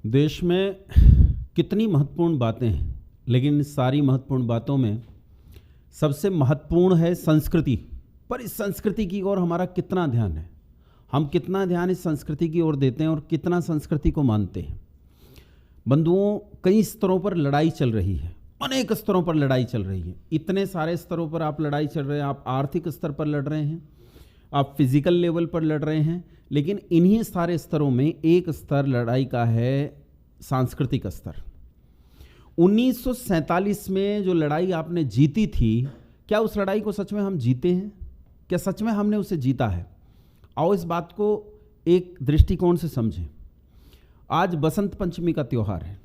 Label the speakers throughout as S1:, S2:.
S1: देश में कितनी महत्वपूर्ण बातें हैं, लेकिन इस सारी महत्वपूर्ण बातों में सबसे महत्वपूर्ण है संस्कृति। पर इस संस्कृति की ओर हमारा कितना ध्यान है, हम कितना ध्यान इस संस्कृति की ओर देते हैं और कितना संस्कृति को मानते हैं। बंधुओं, कई स्तरों पर लड़ाई चल रही है, अनेक स्तरों पर लड़ाई चल रही है। इतने सारे स्तरों पर आप लड़ाई चल रहे हैं। आप आर्थिक स्तर पर लड़ रहे हैं, आप फिजिकल लेवल पर लड़ रहे हैं, लेकिन इन्हीं सारे स्तरों में एक स्तर लड़ाई का है सांस्कृतिक स्तर। 1947 में जो लड़ाई आपने जीती थी, क्या उस लड़ाई को सच में हम जीते हैं? क्या सच में हमने उसे जीता है? आओ इस बात को एक दृष्टिकोण से समझें। आज बसंत पंचमी का त्यौहार है।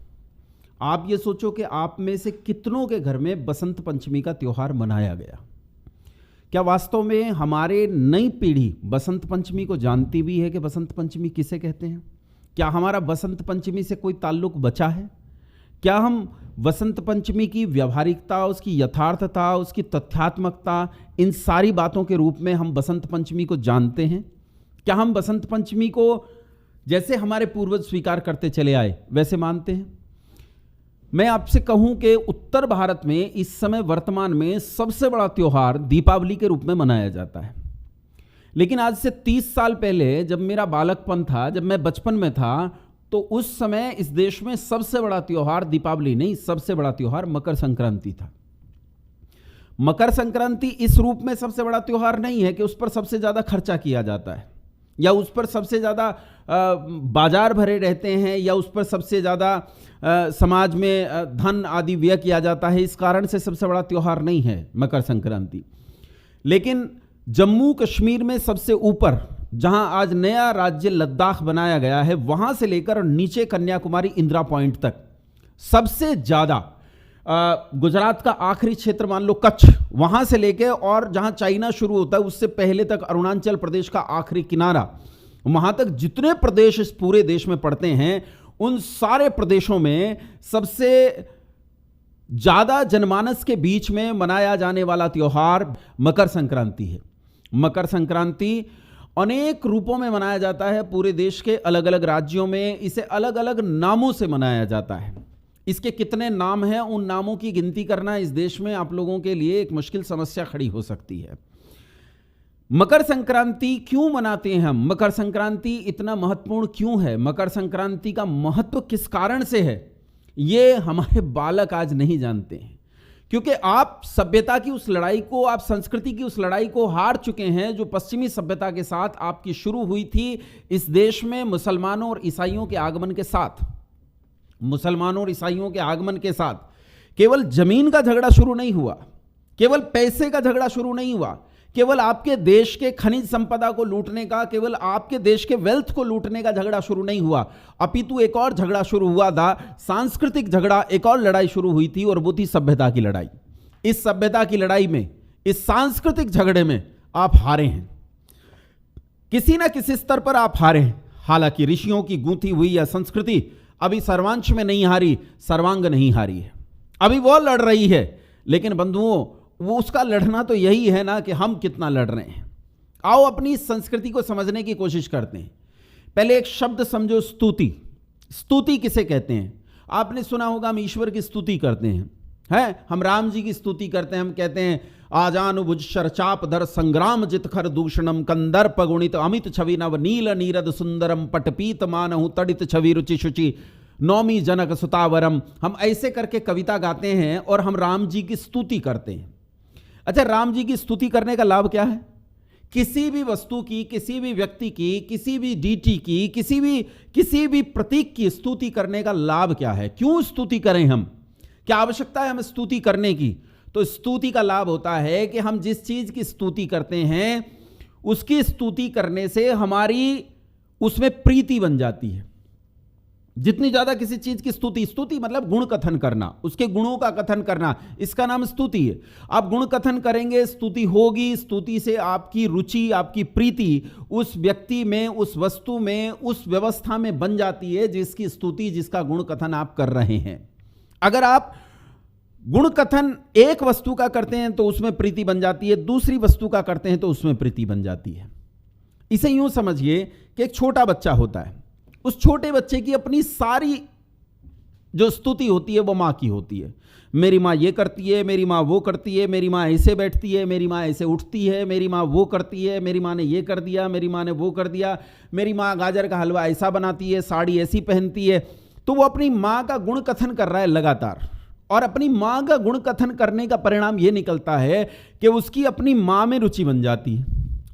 S1: आप ये सोचो कि आप में से कितनों के घर में बसंत पंचमी का त्यौहार मनाया गया। क्या वास्तव में हमारे नई पीढ़ी बसंत पंचमी को जानती भी है कि बसंत पंचमी किसे कहते हैं? क्या हमारा बसंत पंचमी से कोई ताल्लुक बचा है? क्या हम बसंत पंचमी की व्यावहारिकता, उसकी यथार्थता, उसकी तथ्यात्मकता, इन सारी बातों के रूप में हम बसंत पंचमी को जानते हैं? क्या हम बसंत पंचमी को जैसे हमारे पूर्वज स्वीकार करते चले आए वैसे मानते हैं? मैं आपसे कहूं कि उत्तर भारत में इस समय वर्तमान में सबसे बड़ा त्यौहार दीपावली के रूप में मनाया जाता है। लेकिन आज से 30 साल पहले जब मेरा बालकपन था, जब मैं बचपन में था, तो उस समय इस देश में सबसे बड़ा त्यौहार दीपावली नहीं, सबसे बड़ा त्यौहार मकर संक्रांति था। मकर संक्रांति इस रूप में सबसे बड़ा त्यौहार नहीं है कि उस पर सबसे ज्यादा खर्चा किया जाता है या उस पर सबसे ज्यादा बाजार भरे रहते हैं या उस पर सबसे ज्यादा समाज में धन आदि व्यय किया जाता है। इस कारण से सबसे बड़ा त्यौहार नहीं है मकर संक्रांति। लेकिन जम्मू कश्मीर में सबसे ऊपर, जहां आज नया राज्य लद्दाख बनाया गया है, वहां से लेकर नीचे कन्याकुमारी इंदिरा पॉइंट तक सबसे ज्यादा, गुजरात का आखिरी क्षेत्र मान लो कच्छ, वहां से लेकर और जहां चाइना शुरू होता है उससे पहले तक अरुणाचल प्रदेश का आखिरी किनारा, वहां तक जितने प्रदेश इस पूरे देश में पड़ते हैं, उन सारे प्रदेशों में सबसे ज्यादा जनमानस के बीच में मनाया जाने वाला त्यौहार मकर संक्रांति है। मकर संक्रांति अनेक रूपों में मनाया जाता है। पूरे देश के अलग अलग राज्यों में इसे अलग अलग नामों से मनाया जाता है। इसके कितने नाम हैं, उन नामों की गिनती करना इस देश में आप लोगों के लिए एक मुश्किल समस्या खड़ी हो सकती है। मकर संक्रांति क्यों मनाते हैं हम? मकर संक्रांति इतना महत्वपूर्ण क्यों है? मकर संक्रांति का महत्व किस कारण से है? ये हमारे बालक आज नहीं जानते हैं, क्योंकि आप सभ्यता की उस लड़ाई को, आप संस्कृति की उस लड़ाई को हार चुके हैं जो पश्चिमी सभ्यता के साथ आपकी शुरू हुई थी इस देश में मुसलमानों और ईसाइयों के आगमन के साथ। मुसलमानों और ईसाइयों के आगमन के साथ केवल जमीन का झगड़ा शुरू नहीं हुआ, केवल पैसे का झगड़ा शुरू नहीं हुआ, केवल आपके देश के खनिज संपदा को लूटने का, केवल आपके देश के वेल्थ को लूटने का झगड़ा शुरू नहीं हुआ, अपितु एक और झगड़ा शुरू हुआ था, सांस्कृतिक झगड़ा। एक और लड़ाई शुरू हुई थी और वो थी सभ्यता की लड़ाई। इस सभ्यता की लड़ाई में, इस सांस्कृतिक झगड़े में आप हारे हैं, किसी ना किसी स्तर पर आप हारे हैं। हालांकि ऋषियों की गूंथी हुई यह संस्कृति अभी सर्वांश में नहीं हारी, सर्वांग नहीं हारी है, अभी वो लड़ रही है। लेकिन बंधुओं, वो उसका लड़ना तो यही है ना कि हम कितना लड़ रहे हैं। आओ अपनी संस्कृति को समझने की कोशिश करते हैं। पहले एक शब्द समझो, स्तुति। स्तुति किसे कहते हैं? आपने सुना होगा हम ईश्वर की स्तुति करते हैं, हम राम जी की स्तुति करते हैं। हम कहते हैं आजानुभुज शरचाप धर संग्राम जित खर दूषणम कंदर्प गुणित अमित छवि नव नील नीरद सुंदरम पटपीत मानहु तड़ित छवि रुचि शुचि नौमी जनक सुतावरम। हम ऐसे करके कविता गाते हैं और हम राम जी की स्तुति करते हैं। अच्छा, राम जी की स्तुति करने का लाभ क्या है? किसी भी वस्तु की, किसी भी व्यक्ति की, किसी भी डीटी की, किसी भी प्रतीक की स्तुति करने का लाभ क्या है? क्यों स्तुति करें हम? क्या आवश्यकता है हमें स्तुति करने की? तो स्तुति का लाभ होता है कि हम जिस चीज की स्तुति करते हैं उसकी स्तुति करने से हमारी उसमें प्रीति बन जाती है। जितनी ज्यादा किसी चीज की स्तुति मतलब गुण कथन करना, उसके गुणों का कथन करना, इसका नाम स्तुति है। आप गुण कथन करेंगे, स्तुति होगी, स्तुति से आपकी रुचि, आपकी प्रीति उस व्यक्ति में, उस वस्तु में, उस व्यवस्था में बन जाती है जिसकी स्तुति, जिसका गुण कथन आप कर रहे हैं। अगर आप गुण कथन एक वस्तु का करते हैं तो उसमें प्रीति बन जाती है, दूसरी वस्तु का करते हैं तो उसमें प्रीति बन जाती है। इसे यूं समझिए कि एक छोटा बच्चा होता है, उस छोटे बच्चे की अपनी सारी जो स्तुति होती है वो माँ की होती है। मेरी माँ ये करती है, मेरी माँ वो करती है, मेरी माँ ऐसे बैठती है, मेरी माँ ऐसे उठती है, मेरी माँ वो करती है, मेरी माँ ने ये कर दिया, मेरी माँ ने वो कर दिया, मेरी माँ गाजर का हलवा ऐसा बनाती है, साड़ी ऐसी पहनती है। तो वो अपनी माँ का गुण कथन कर रहा है लगातार, और अपनी माँ का गुण कथन करने का परिणाम ये निकलता है कि उसकी अपनी माँ में रुचि बन जाती है,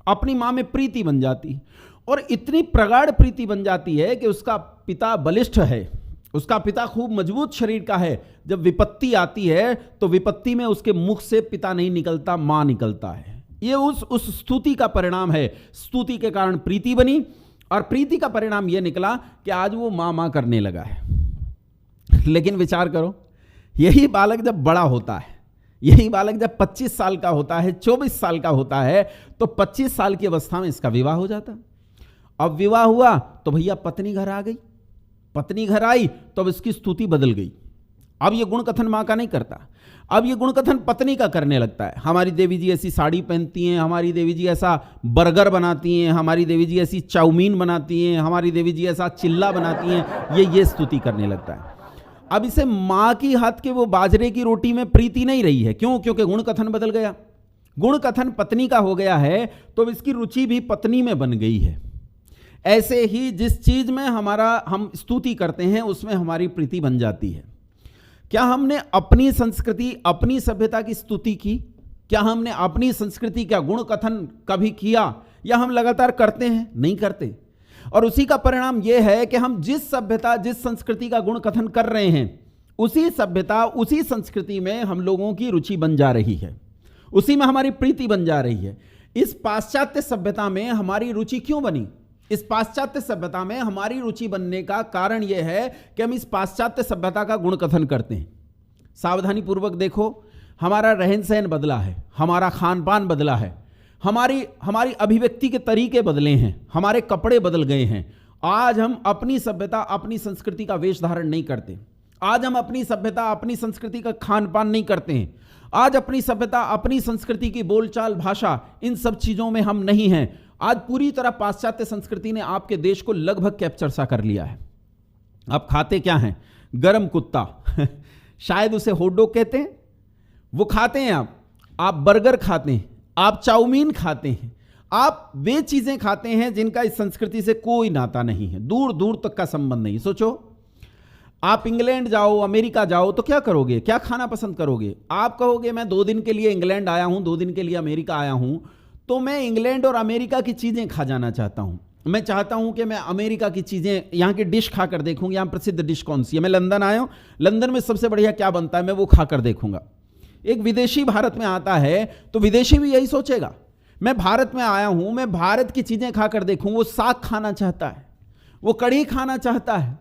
S1: अपनी माँ में प्रीति बन जाती है, और इतनी प्रगाढ़ प्रीति बन जाती है कि उसका पिता बलिष्ठ है, उसका पिता खूब मजबूत शरीर का है। जब विपत्ति आती है तो विपत्ति में उसके मुख से पिता नहीं निकलता, माँ निकलता है। ये उस स्तुति का परिणाम है। स्तुति के कारण प्रीति बनी, और प्रीति का परिणाम ये निकला कि आज वो माँ माँ करने लगा है। लेकिन विचार करो, यही बालक जब बड़ा होता है, यही बालक जब 25 साल का होता है, 24 साल का होता है, तो 25 साल की अवस्था में इसका विवाह हो जाता। अब विवाह हुआ तो भैया पत्नी घर आ गई, पत्नी घर आई तो अब इसकी स्तुति बदल गई। अब ये गुण कथन मां का नहीं करता, अब ये गुण कथन पत्नी का करने लगता है। हमारी देवी जी ऐसी साड़ी पहनती हैं, हमारी देवी जी ऐसा बर्गर बनाती हैं, हमारी देवी जी ऐसी चाउमीन बनाती हैं, हमारी देवी जी ऐसा चिल्ला बनाती हैं, ये स्तुति करने लगता है। अब इसे मां की हाथ के वो बाजरे की रोटी में प्रीति नहीं रही है। क्यों? क्योंकि गुण कथन बदल गया, गुण कथन पत्नी का हो गया है, तो इसकी रुचि भी पत्नी में बन गई है। ऐसे ही जिस चीज में हम स्तुति करते हैं उसमें हमारी प्रीति बन जाती है। क्या हमने अपनी संस्कृति, अपनी सभ्यता की स्तुति की? क्या हमने अपनी संस्कृति का गुण कथन कभी किया, या हम लगातार करते हैं? नहीं करते। और उसी का परिणाम यह है कि हम जिस सभ्यता, जिस संस्कृति का गुण कथन कर रहे हैं, उसी सभ्यता, उसी संस्कृति में हम लोगों की रुचि बन जा रही है, उसी में हमारी प्रीति बन जा रही है। इस पाश्चात्य सभ्यता में हमारी रुचि क्यों बनी? इस पाश्चात्य सभ्यता में हमारी रुचि बनने का कारण यह है कि हम इस पाश्चात्य सभ्यता का गुण कथन करते हैं। सावधानी पूर्वक देखो, हमारा रहन सहन बदला है, हमारा खान पान बदला है, हमारी अभिव्यक्ति के तरीके बदले हैं, हमारे कपड़े बदल गए हैं। आज हम अपनी सभ्यता, अपनी संस्कृति का वेश धारण नहीं करते। आज हम अपनी सभ्यता, अपनी संस्कृति का खान पान नहीं करते हैं। आज अपनी सभ्यता, अपनी संस्कृति की बोलचाल, भाषा, इन सब चीजों में हम नहीं हैं। आज पूरी तरह पाश्चात्य संस्कृति ने आपके देश को लगभग कैप्चर सा कर लिया है। आप खाते क्या हैं? गरम कुत्ता शायद उसे हॉट डॉग कहते हैं, वो खाते हैं आप बर्गर खाते हैं, आप चाउमीन खाते हैं, आप वे चीजें खाते हैं जिनका इस संस्कृति से कोई नाता नहीं है, दूर दूर तक का संबंध नहीं। सोचो, आप इंग्लैंड जाओ, अमेरिका जाओ तो क्या करोगे? क्या खाना पसंद करोगे? आप कहोगे मैं 2 दिन के लिए इंग्लैंड आया हूं, 2 दिन के लिए अमेरिका आया हूं, तो मैं इंग्लैंड और अमेरिका की चीजें खा जाना चाहता हूं। मैं चाहता हूं कि मैं अमेरिका की चीजें, यहाँ की डिश खाकर देखूंगा, यहाँ प्रसिद्ध डिश कौन सी है। मैं लंदन आया हूं, लंदन में सबसे बढ़िया क्या बनता है, मैं वो खाकर देखूंगा। एक विदेशी भारत में आता है तो विदेशी भी यही सोचेगा, मैं भारत में आया हूं, मैं भारत की चीजें खाकर देखूं। वो साग खाना चाहता है, वो कढ़ी खाना चाहता है,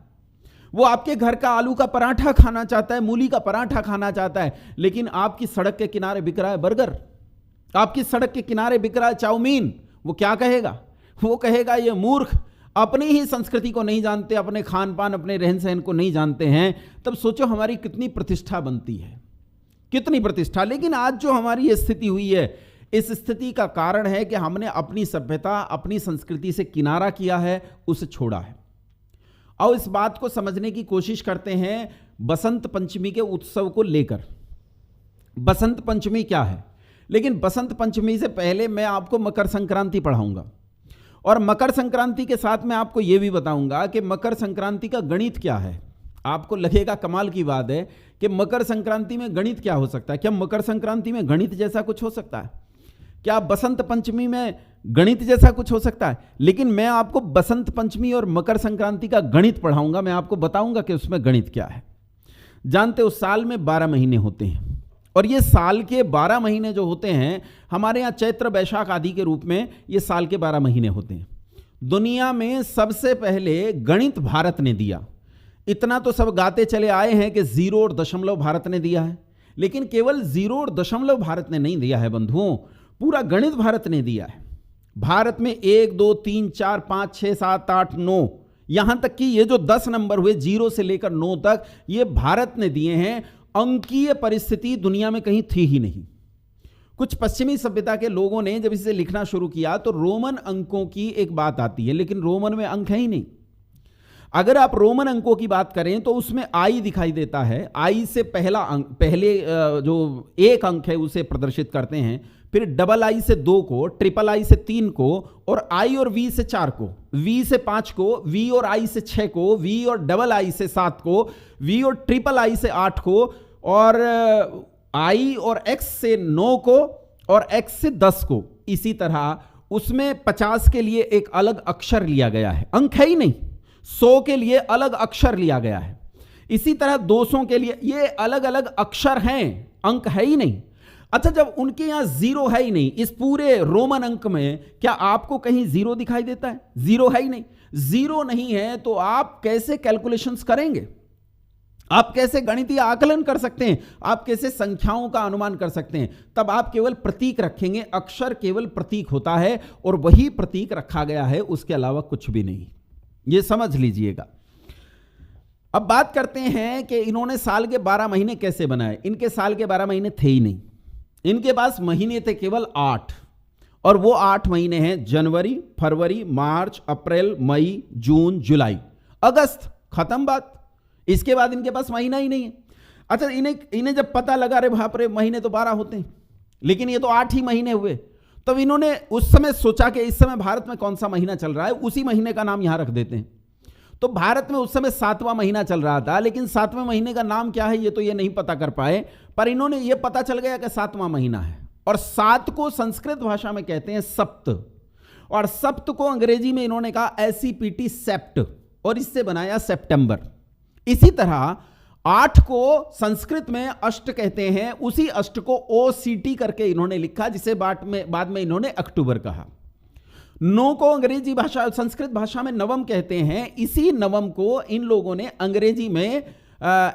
S1: वो आपके घर का आलू का पराठा खाना चाहता है, मूली का पराठा खाना चाहता है। लेकिन आपकी सड़क के किनारे बिक रहा है बर्गर, आपकी सड़क के किनारे बिक रहा है चाउमीन, वो क्या कहेगा? वो कहेगा ये मूर्ख अपनी ही संस्कृति को नहीं जानते, अपने खान पान, अपने रहन सहन को नहीं जानते हैं। तब सोचो हमारी कितनी प्रतिष्ठा बनती है, कितनी प्रतिष्ठा। लेकिन आज जो हमारी ये स्थिति हुई है, इस स्थिति का कारण है कि हमने अपनी सभ्यता, अपनी संस्कृति से किनारा किया है, उसे छोड़ा है। और इस बात को समझने की कोशिश करते हैं बसंत पंचमी के उत्सव को लेकर। बसंत पंचमी क्या है? लेकिन बसंत पंचमी से पहले मैं आपको मकर संक्रांति पढ़ाऊंगा, और मकर संक्रांति के साथ मैं आपको यह भी बताऊंगा कि मकर संक्रांति का गणित क्या है। आपको लगेगा कमाल की बात है कि मकर संक्रांति में गणित क्या हो सकता है। क्या मकर संक्रांति में गणित जैसा कुछ हो सकता है? क्या बसंत पंचमी में गणित जैसा कुछ हो सकता है? लेकिन मैं आपको बसंत पंचमी और मकर संक्रांति का गणित पढ़ाऊंगा। मैं आपको बताऊंगा कि उसमें गणित क्या है। जानते हो, साल में 12 महीने होते हैं, और ये साल के 12 महीने जो होते हैं, हमारे यहाँ चैत्र वैशाख आदि के रूप में ये साल के 12 महीने होते हैं। दुनिया में सबसे पहले गणित भारत ने दिया। इतना तो सब गाते चले आए हैं कि 0 और दशमलव भारत ने दिया है, लेकिन केवल 0 और दशमलव भारत ने नहीं दिया है बंधुओं, पूरा गणित भारत ने दिया है। भारत में 1 2 3 4 5 6 7 8 9, यहां तक कि ये जो 10 नंबर हुए 0 से लेकर 9 तक, ये भारत ने दिए हैं। अंकीय परिस्थिति दुनिया में कहीं थी ही नहीं। कुछ पश्चिमी सभ्यता के लोगों ने जब इसे लिखना शुरू किया तो रोमन अंकों की एक बात आती है, लेकिन रोमन में अंक है ही नहीं। अगर आप रोमन अंकों की बात करें तो उसमें आई दिखाई देता है, आई से पहला अंक, पहले जो एक अंक है उसे प्रदर्शित करते हैं, फिर डबल आई से 2 को, ट्रिपल आई से 3 को, और आई और वी से 4 को, वी से 5 को, वी और आई से 6 को, वी और डबल आई से 7 को, वी और ट्रिपल आई से 8 को, और आई और एक्स से 9 को, और एक्स से 10 को। इसी तरह उसमें 50 के लिए एक अलग अक्षर लिया गया है, अंक है ही नहीं। 100 के लिए अलग अक्षर लिया गया है। इसी तरह 200 के लिए ये अलग अलग अक्षर हैं, अंक है ही नहीं। अच्छा, जब उनके यहां जीरो है ही नहीं, इस पूरे रोमन अंक में क्या आपको कहीं जीरो दिखाई देता है? जीरो है ही नहीं। जीरो नहीं है तो आप कैसे कैलकुलेशंस करेंगे? आप कैसे गणितीय आकलन कर सकते हैं? आप कैसे संख्याओं का अनुमान कर सकते हैं? तब आप केवल प्रतीक रखेंगे। अक्षर केवल प्रतीक होता है और वही प्रतीक रखा गया है, उसके अलावा कुछ भी नहीं। ये समझ लीजिएगा। अब बात करते हैं कि इन्होंने साल के 12 महीने कैसे बनाए। इनके साल के 12 महीने थे ही नहीं, इनके पास महीने थे केवल 8, और वो 8 महीने हैं जनवरी, फरवरी, मार्च, अप्रैल, मई, जून, जुलाई, अगस्त, खत्म बात। इसके बाद इनके पास महीना ही नहीं है। अच्छा, इन्हें जब पता लगा रे बाप रे महीने तो 12 होते हैं, लेकिन ये तो 8 ही महीने हुए, तब इन्होंने उस समय सोचा कि इस समय भारत में कौन सा महीना चल रहा है, उसी महीने का नाम यहां रख देते हैं। तो भारत में उस समय 7वां महीना चल रहा था, लेकिन 7वें महीने का नाम क्या है ये नहीं पता कर पाए, पर इन्होंने ये पता चल गया कि 7वां महीना है। और 7 को संस्कृत भाषा में कहते हैं सप्त, और सप्त को अंग्रेजी में इन्होंने कहा SEPT, सेप्ट, और इससे बनाया सितंबर। इसी तरह 8 को संस्कृत में अष्ट कहते हैं, उसी अष्ट को OCT करके इन्होंने लिखा, जिसे बाद में इन्होंने अक्टूबर कहा। 9 को अंग्रेजी भाषा, संस्कृत भाषा में नवम कहते हैं, इसी नवम को इन लोगों ने अंग्रेजी में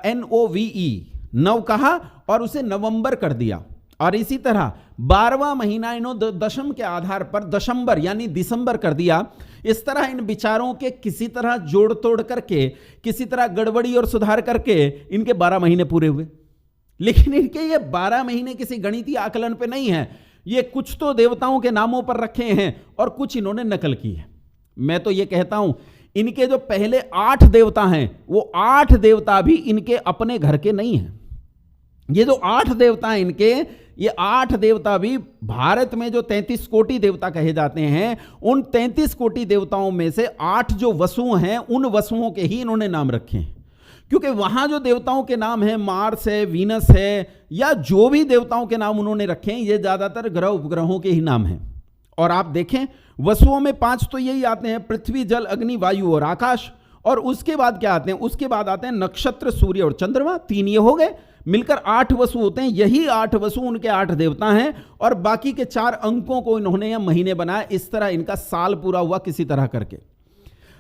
S1: NOVE, नव कहा और उसे नवंबर कर दिया। और इसी तरह 12वां महीना इन्होंने दशम के आधार पर दशंबर यानी दिसंबर कर दिया। इस तरह इन विचारों के किसी तरह जोड़ तोड़ करके, किसी तरह गड़बड़ी और सुधार करके इनके 12 महीने पूरे हुए। लेकिन इनके ये 12 महीने किसी गणितीय आकलन पे नहीं है, ये कुछ तो देवताओं के नामों पर रखे हैं और कुछ इन्होंने नकल की है। मैं तो ये कहता हूं इनके जो पहले 8 देवता हैं, वो 8 देवता भी इनके अपने घर के नहीं हैं। ये जो 8 देवता हैं इनके, ये 8 देवता भी भारत में जो 33 कोटि देवता कहे जाते हैं, उन 33 कोटि देवताओं में से 8 जो वसु हैं, उन वसुओं के ही इन्होंने नाम रखे हैं। क्योंकि वहां जो देवताओं के नाम हैं, मार्स है, वीनस है, या जो भी देवताओं के नाम उन्होंने रखे हैं, ये ज्यादातर ग्रह उपग्रहों के ही नाम हैं। और आप देखें वसुओं में 5 तो यही आते हैं, पृथ्वी, जल, अग्नि, वायु और आकाश। और उसके बाद क्या आते हैं? उसके बाद आते हैं नक्षत्र, सूर्य और चंद्रमा। 3 ये हो गए, मिलकर 8 वसु होते हैं। यही 8 वसु उनके 8 देवता हैं, और बाकी के 4 अंकों को इन्होंने यह महीने बनाया। इस तरह इनका साल पूरा हुआ किसी तरह करके।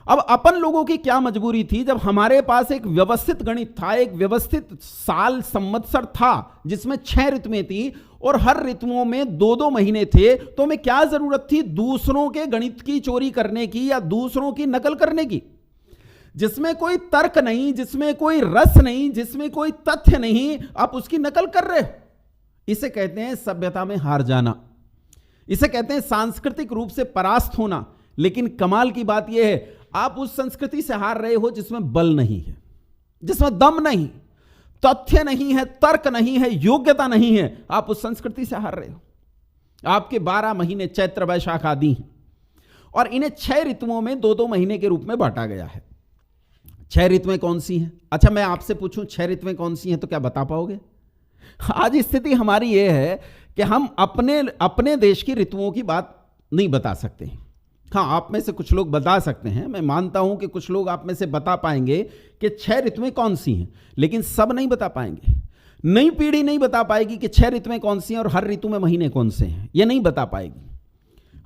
S1: अब अपन लोगों की क्या मजबूरी थी, जब हमारे पास एक व्यवस्थित गणित था, एक व्यवस्थित साल संवत्सर था, जिसमें 6 ऋतुएं थी और हर ऋतुओं में 2-2 महीने थे, तो हमें क्या जरूरत थी दूसरों के गणित की चोरी करने की या दूसरों की नकल करने की, जिसमें कोई तर्क नहीं, जिसमें कोई रस नहीं, जिसमें कोई तथ्य नहीं, आप उसकी नकल कर रहे हो। इसे कहते हैं सभ्यता में हार जाना, इसे कहते हैं सांस्कृतिक रूप से परास्त होना। लेकिन कमाल की बात यह है, आप उस संस्कृति से हार रहे हो जिसमें बल नहीं है, जिसमें दम नहीं, तथ्य नहीं है, तर्क नहीं है, योग्यता नहीं है। आप उस संस्कृति से हार रहे हो। आपके 12 महीने चैत्र, वैशाख आदि हैं, और इन्हें 6 ऋतुओं में 2-2 महीने के रूप में बांटा गया है। 6 ऋतुएं कौन सी हैं? अच्छा, मैं आपसे पूछूं 6 ऋतुएं कौन सी हैं, तो क्या बता पाओगे? आज स्थिति हमारी यह है कि हम अपने देश की ऋतुओं की बात नहीं बता सकते। हाँ, आप में से कुछ लोग बता सकते हैं, मैं मानता हूं कि कुछ लोग आप में से बता पाएंगे कि 6 ऋतुएं कौन सी हैं, लेकिन सब नहीं बता पाएंगे। नई पीढ़ी नहीं बता पाएगी कि 6 ऋतुएं कौन सी हैं और हर ऋतु में महीने कौन से हैं, ये नहीं बता पाएगी।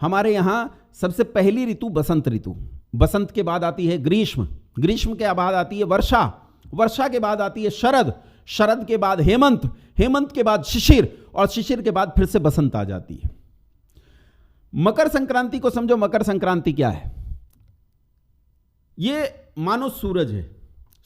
S1: हमारे यहां सबसे पहली ऋतु बसंत ऋतु, बसंत के बाद आती है ग्रीष्म, ग्रीष्म के बाद आती है वर्षा, वर्षा के बाद आती है शरद, शरद के बाद हेमंत, हेमंत के बाद शिशिर, और शिशिर के बाद फिर से बसंत आ जाती है। मकर संक्रांति को समझो। मकर संक्रांति क्या है? ये मानो सूरज है,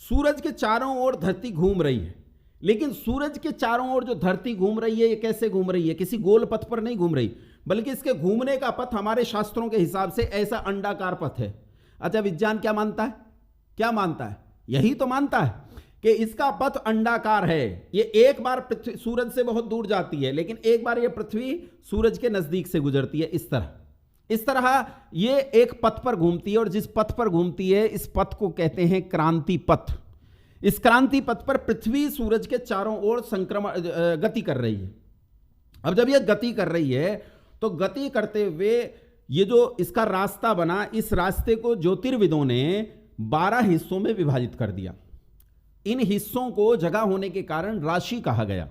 S1: सूरज के चारों ओर धरती घूम रही है, लेकिन सूरज के चारों ओर जो धरती घूम रही है, ये कैसे घूम रही है? किसी गोल पथ पर नहीं घूम रही, बल्कि इसके घूमने का पथ हमारे शास्त्रों के हिसाब से ऐसा अंडाकार पथ है। अच्छा, विज्ञान क्या मानता है? क्या मानता है? यही तो मानता है कि इसका पथ अंडाकार है। ये एक बार पृथ्वी सूरज से बहुत दूर जाती है, लेकिन एक बार ये पृथ्वी सूरज के नजदीक से गुजरती है। इस तरह ये एक पथ पर घूमती है, और जिस पथ पर घूमती है इस पथ को कहते हैं क्रांति पथ। इस क्रांति पथ पर पृथ्वी सूरज के चारों ओर गति कर रही है। अब जब ये गति कर रही है तो गति करते हुए ये जो इसका रास्ता बना, इस रास्ते को ज्योतिर्विदों ने 12 हिस्सों में विभाजित कर दिया। इन हिस्सों को जगह होने के कारण राशि कहा गया।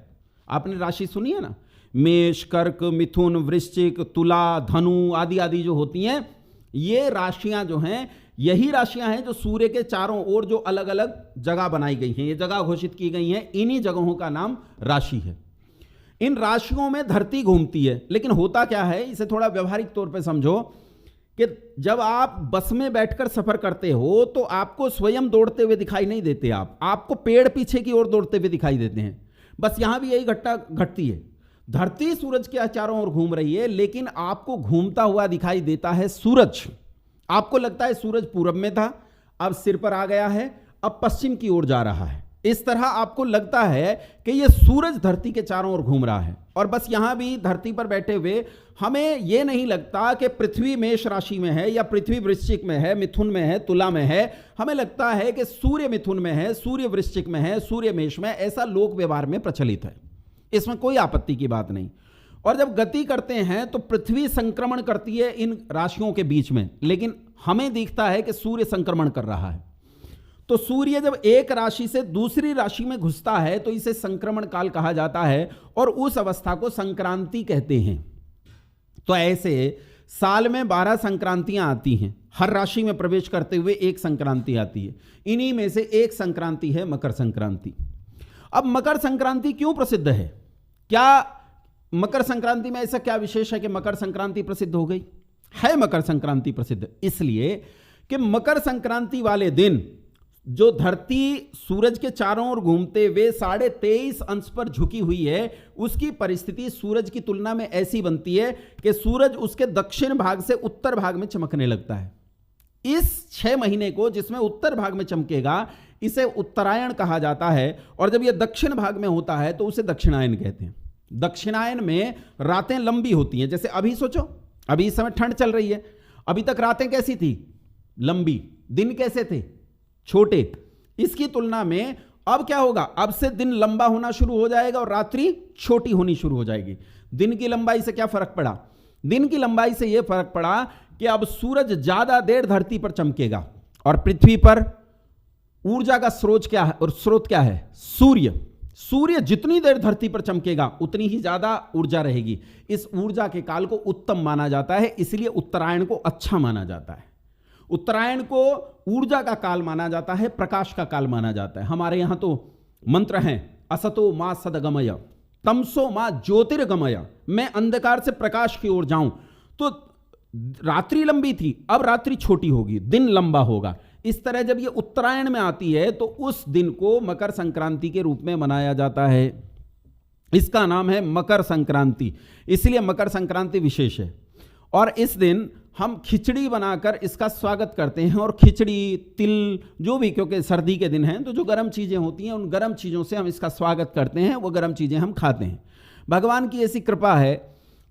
S1: आपने राशि सुनी है ना, मेष, कर्क, मिथुन, वृश्चिक, तुला, धनु आदि आदि जो होती हैं, ये राशियां जो हैं, यही राशियां हैं जो सूर्य के चारों ओर जो अलग अलग जगह बनाई गई हैं, ये जगह घोषित की गई हैं, इन्हीं जगहों का नाम राशि है। इन राशियों में धरती घूमती है। लेकिन होता क्या है, इसे थोड़ा व्यवहारिक तौर पे समझो कि जब आप बस में बैठकर सफर करते हो तो आपको स्वयं दौड़ते हुए दिखाई नहीं देते, आपको पेड़ पीछे की ओर दौड़ते हुए दिखाई देते हैं। बस यहां भी यही घटना घटती है। धरती सूरज के चारों ओर घूम रही है, लेकिन आपको घूमता हुआ दिखाई देता है सूरज। आपको लगता है सूरज पूरब में था, अब सिर पर आ गया है, अब पश्चिम की ओर जा रहा है। इस तरह आपको लगता है कि यह सूरज धरती के चारों ओर घूम रहा है। और बस यहां भी धरती पर बैठे हुए हमें यह नहीं लगता कि पृथ्वी मेष राशि में है या पृथ्वी वृश्चिक में है, मिथुन में है, तुला में है। हमें लगता है कि सूर्य मिथुन में है, सूर्य वृश्चिक में है, सूर्य मेष में। ऐसा लोक व्यवहार में प्रचलित है, इसमें कोई आपत्ति की बात नहीं। और जब गति करते हैं तो पृथ्वी संक्रमण करती है इन राशियों के बीच में, लेकिन हमें दिखता है कि सूर्य संक्रमण कर रहा है। तो सूर्य जब एक राशि से दूसरी राशि में घुसता है तो इसे संक्रमण काल कहा जाता है, और उस अवस्था को संक्रांति कहते हैं। तो ऐसे साल में 12 संक्रांतियां आती हैं, हर राशि में प्रवेश करते हुए एक संक्रांति आती है। इन्हीं में से एक संक्रांति है मकर संक्रांति। अब मकर संक्रांति क्यों प्रसिद्ध है? क्या मकर संक्रांति में ऐसा क्या विशेष है कि मकर संक्रांति प्रसिद्ध हो गई है? मकर संक्रांति प्रसिद्ध इसलिए कि मकर संक्रांति वाले दिन जो धरती सूरज के चारों ओर घूमते हुए 23.5 अंश पर झुकी हुई है, उसकी परिस्थिति सूरज की तुलना में ऐसी बनती है कि सूरज उसके दक्षिण भाग से उत्तर भाग में चमकने लगता है। इस 6 महीने को जिसमें उत्तर भाग में चमकेगा, इसे उत्तरायण कहा जाता है। और जब यह दक्षिण भाग में होता है तो उसे दक्षिणायन कहते हैं। दक्षिणायन में रातें लंबी होती हैं। जैसे अभी सोचो, अभी इस समय ठंड चल रही है, अभी तक रातें कैसी थी? लंबी। दिन कैसे थे? छोटे। इसकी तुलना में अब क्या होगा? अब से दिन लंबा होना शुरू हो जाएगा और रात्रि छोटी होनी शुरू हो जाएगी। दिन की लंबाई से क्या फर्क पड़ा? दिन की लंबाई से यह फर्क पड़ा कि अब सूरज ज्यादा देर धरती पर चमकेगा, और पृथ्वी पर ऊर्जा का स्रोत क्या है? और स्रोत क्या है? सूर्य। सूर्य जितनी देर धरती पर चमकेगा उतनी ही ज्यादा ऊर्जा रहेगी। इस ऊर्जा के काल को उत्तम माना जाता है, इसलिए उत्तरायण को अच्छा माना जाता है। उत्तरायण को ऊर्जा का काल माना जाता है, प्रकाश का काल माना जाता है। हमारे यहां तो मंत्र हैं, असतो मां सदगमय, तमसो मां ज्योतिर्गमय। मैं अंधकार से प्रकाश की ओर जाऊं। तो रात्रि लंबी थी, अब रात्रि छोटी होगी, दिन लंबा होगा। इस तरह जब ये उत्तरायण में आती है तो उस दिन को मकर संक्रांति के रूप में मनाया जाता है। इसका नाम है मकर संक्रांति, इसलिए मकर संक्रांति विशेष है। और इस दिन हम खिचड़ी बनाकर इसका स्वागत करते हैं, और खिचड़ी, तिल, जो भी, क्योंकि सर्दी के दिन हैं तो जो गर्म चीज़ें होती हैं उन गर्म चीज़ों से हम इसका स्वागत करते हैं, वो गर्म चीज़ें हम खाते हैं। भगवान की ऐसी कृपा है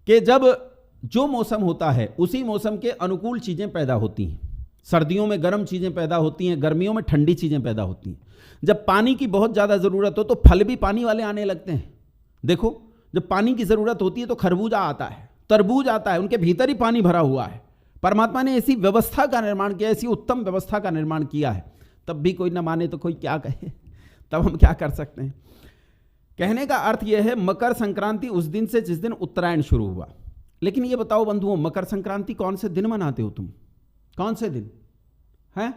S1: कि जब जो मौसम होता है उसी मौसम के अनुकूल चीज़ें पैदा होती हैं। सर्दियों में गर्म चीज़ें पैदा होती हैं, गर्मियों में ठंडी चीज़ें पैदा होती हैं। जब पानी की बहुत ज़्यादा ज़रूरत हो तो फल भी पानी वाले आने लगते हैं। देखो, जब पानी की ज़रूरत होती है तो खरबूजा आता है, तरबूज आता है, उनके भीतर ही पानी भरा हुआ है। परमात्मा ने ऐसी व्यवस्था का निर्माण किया, ऐसी उत्तम व्यवस्था का निर्माण किया है, तब भी कोई ना माने तो कोई क्या कहे, तब हम क्या कर सकते हैं। कहने का अर्थ यह है, मकर संक्रांति उस दिन से जिस दिन उत्तरायण शुरू हुआ। लेकिन ये बताओ बंधुओं, मकर संक्रांति कौन से दिन मनाते हो तुम? कौन से दिन हैं?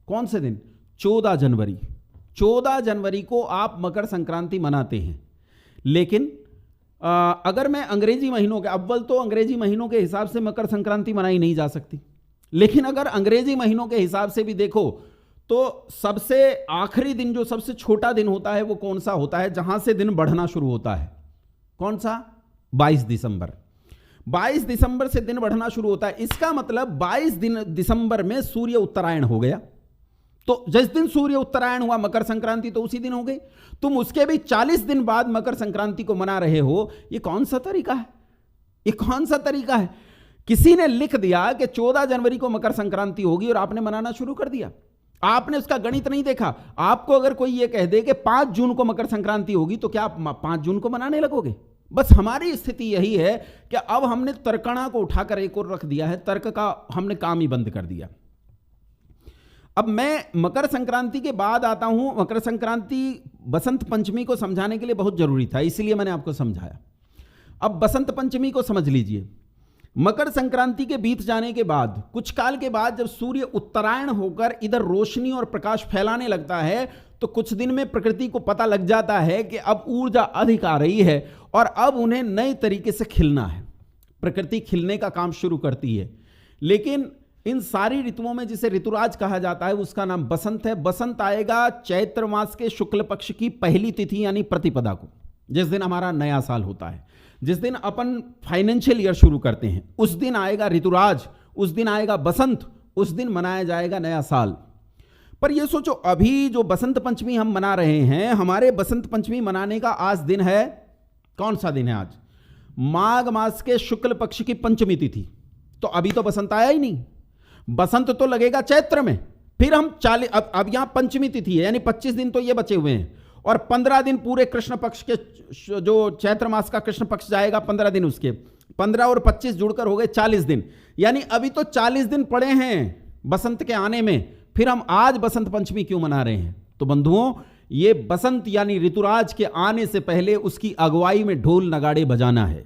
S1: कौन से दिन? 14 जनवरी। 14 जनवरी को आप मकर संक्रांति मनाते हैं। लेकिन अगर मैं अंग्रेजी महीनों के, अव्वल तो अंग्रेजी महीनों के हिसाब से मकर संक्रांति मनाई नहीं जा सकती, लेकिन अगर अंग्रेजी महीनों के हिसाब से भी देखो तो सबसे आखिरी दिन, जो सबसे छोटा दिन होता है, वो कौन सा होता है जहां से दिन बढ़ना शुरू होता है? कौन सा? 22 दिसंबर। 22 दिसंबर से दिन बढ़ना शुरू होता है। इसका मतलब 22 दिसंबर में सूर्य उत्तरायण हो गया। तो जिस दिन सूर्य उत्तरायण हुआ मकर संक्रांति तो उसी दिन हो गई। तुम उसके भी 40 दिन बाद मकर संक्रांति को मना रहे हो, ये कौन सा तरीका है? ये कौन सा तरीका है? किसी ने लिख दिया कि 14 जनवरी को मकर संक्रांति होगी और आपने मनाना शुरू कर दिया। आपने उसका गणित नहीं देखा। आपको अगर कोई ये कह दे कि 5 जून को मकर संक्रांति होगी तो क्या आप 5 जून को मनाने लगोगे? बस हमारी स्थिति यही है कि अब हमने तर्कणा को उठाकर एक और रख दिया है, तर्क का हमने काम ही बंद कर दिया। अब मैं मकर संक्रांति के बाद आता हूं। मकर संक्रांति बसंत पंचमी को समझाने के लिए बहुत जरूरी था, इसलिए मैंने आपको समझाया। अब बसंत पंचमी को समझ लीजिए। मकर संक्रांति के बीत जाने के बाद कुछ काल के बाद जब सूर्य उत्तरायण होकर इधर रोशनी और प्रकाश फैलाने लगता है तो कुछ दिन में प्रकृति को पता लग जाता है कि अब ऊर्जा अधिक आ रही है और अब उन्हें नए तरीके से खिलना है। प्रकृति खिलने का काम शुरू करती है। लेकिन इन सारी ऋतुओं में जिसे ऋतुराज कहा जाता है उसका नाम बसंत है। बसंत आएगा चैत्र मास के शुक्ल पक्ष की पहली तिथि यानी प्रतिपदा को, जिस दिन हमारा नया साल होता है, जिस दिन अपन फाइनेंशियल ईयर शुरू करते हैं, उस दिन आएगा ऋतुराज, उस दिन आएगा बसंत, उस दिन मनाया जाएगा नया साल। पर ये सोचो, अभी जो बसंत पंचमी हम मना रहे हैं, हमारे बसंत पंचमी मनाने का आज दिन है, कौन सा दिन है आज? माघ मास के शुक्ल पक्ष की पंचमी तिथि। तो अभी तो बसंत आया ही नहीं। बसंत तो लगेगा चैत्र में। फिर हम 40, अब यहां पंचमी तिथि है यानी 25 दिन तो ये बचे हुए हैं और 15 दिन पूरे कृष्ण पक्ष के, जो चैत्र मास का कृष्ण पक्ष जाएगा 15 दिन, उसके 15 और 25 जुड़कर हो गए 40 दिन। यानी अभी तो 40 दिन पड़े हैं बसंत के आने में। फिर हम आज बसंत पंचमी क्यों मना रहे हैं? तो बंधुओं, ये बसंत यानी ऋतुराज के आने से पहले उसकी अगुवाई में ढोल नगाड़े बजाना है।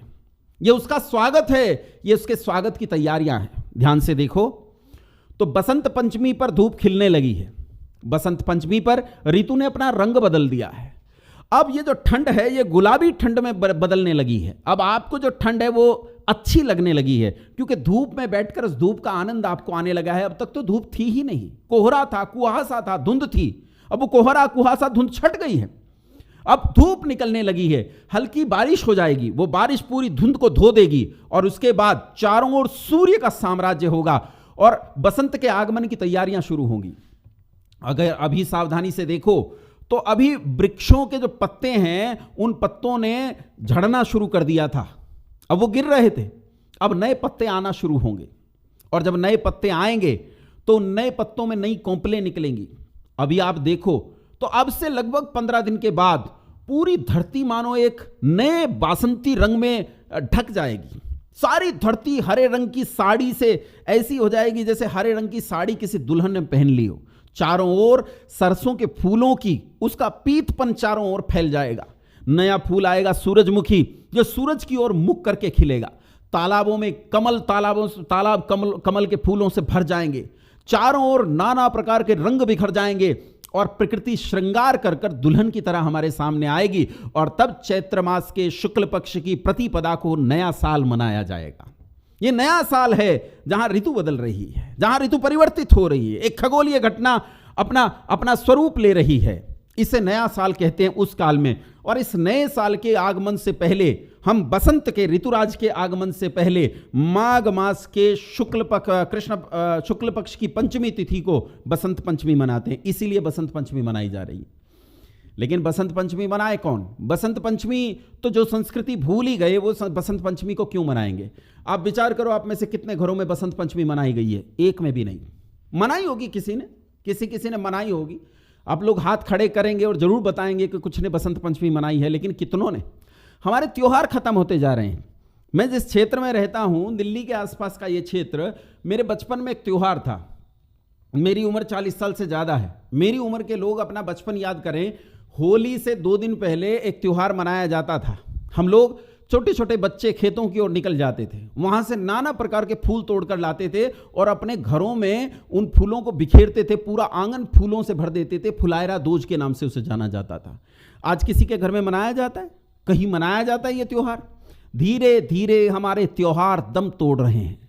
S1: ये उसका स्वागत है, ये उसके स्वागत की तैयारियां हैं। ध्यान से देखो तो बसंत पंचमी पर धूप खिलने लगी है। बसंत पंचमी पर ऋतु ने अपना रंग बदल दिया है। अब ये जो ठंड है ये गुलाबी ठंड में बदलने लगी है। अब आपको जो ठंड है वो अच्छी लगने लगी है क्योंकि धूप में बैठकर उस धूप का आनंद आपको आने लगा है। अब तक तो धूप थी ही नहीं, कोहरा था, कुहासा था, धुंध थी। अब वो कोहरा कुहासा धुंध छट गई है। अब धूप निकलने लगी है, हल्की बारिश हो जाएगी, वो बारिश पूरी धुंध को धो देगी और उसके बाद चारों ओर सूर्य का साम्राज्य होगा और बसंत के आगमन की तैयारियां शुरू होंगी। अगर अभी सावधानी से देखो तो अभी वृक्षों के जो पत्ते हैं उन पत्तों ने झड़ना शुरू कर दिया था। अब वो गिर रहे थे, अब नए पत्ते आना शुरू होंगे और जब नए पत्ते आएंगे तो नए पत्तों में नई कोंपलें निकलेंगी। अभी आप देखो तो अब से लगभग 15 दिन के बाद पूरी धरती मानो एक नए बासंती रंग में ढक जाएगी। सारी धरती हरे रंग की साड़ी से ऐसी हो जाएगी जैसे हरे रंग की साड़ी किसी दुल्हन ने पहन ली हो। चारों ओर सरसों के फूलों की उसका पीतपन चारों ओर फैल जाएगा। नया फूल आएगा सूरजमुखी, जो सूरज की ओर मुख करके खिलेगा। तालाबों में तालाब कमल के फूलों से भर जाएंगे। चारों ओर नाना प्रकार के रंग बिखर जाएंगे और प्रकृति श्रृंगार कर कर दुल्हन की तरह हमारे सामने आएगी और तब चैत्र मास के शुक्ल पक्ष की प्रतिपदा को नया साल मनाया जाएगा। ये नया साल है जहां ऋतु बदल रही है, जहां ऋतु परिवर्तित हो रही है, एक खगोलीय घटना अपना स्वरूप ले रही है। इसे नया साल कहते हैं उस काल में। और इस नए साल के आगमन से पहले हम बसंत के ऋतुराज के आगमन से पहले माघ मास के शुक्ल पक्ष की पंचमी तिथि को बसंत पंचमी मनाते हैं। इसीलिए बसंत पंचमी मनाई जा रही है। लेकिन बसंत पंचमी मनाए कौन? बसंत पंचमी तो जो संस्कृति भूल ही गए वो बसंत पंचमी को क्यों मनाएंगे? आप विचार करो, आप में से कितने घरों में बसंत पंचमी मनाई गई है? एक में भी नहीं। मनाई होगी किसी ने, किसी ने मनाई होगी। आप लोग हाथ खड़े करेंगे और जरूर बताएंगे कि कुछ ने बसंत पंचमी मनाई है, लेकिन कितनों ने? हमारे त्योहार खत्म होते जा रहे हैं। मैं जिस क्षेत्र में रहता हूं, दिल्ली के आसपास का ये क्षेत्र, मेरे बचपन में एक त्योहार था। मेरी उम्र 40 साल से ज़्यादा है। मेरी उम्र के लोग अपना बचपन याद करें, होली से 2 दिन पहले एक त्योहार मनाया जाता था। हम लोग छोटे छोटे बच्चे खेतों की ओर निकल जाते थे, वहां से नाना प्रकार के फूल तोड़कर लाते थे और अपने घरों में उन फूलों को बिखेरते थे। पूरा आंगन फूलों से भर देते थे। फुलायरा दोज के नाम से उसे जाना जाता था। आज किसी के घर में मनाया जाता है? कहीं मनाया जाता है ये त्योहार? धीरे धीरे हमारे त्योहार दम तोड़ रहे हैं।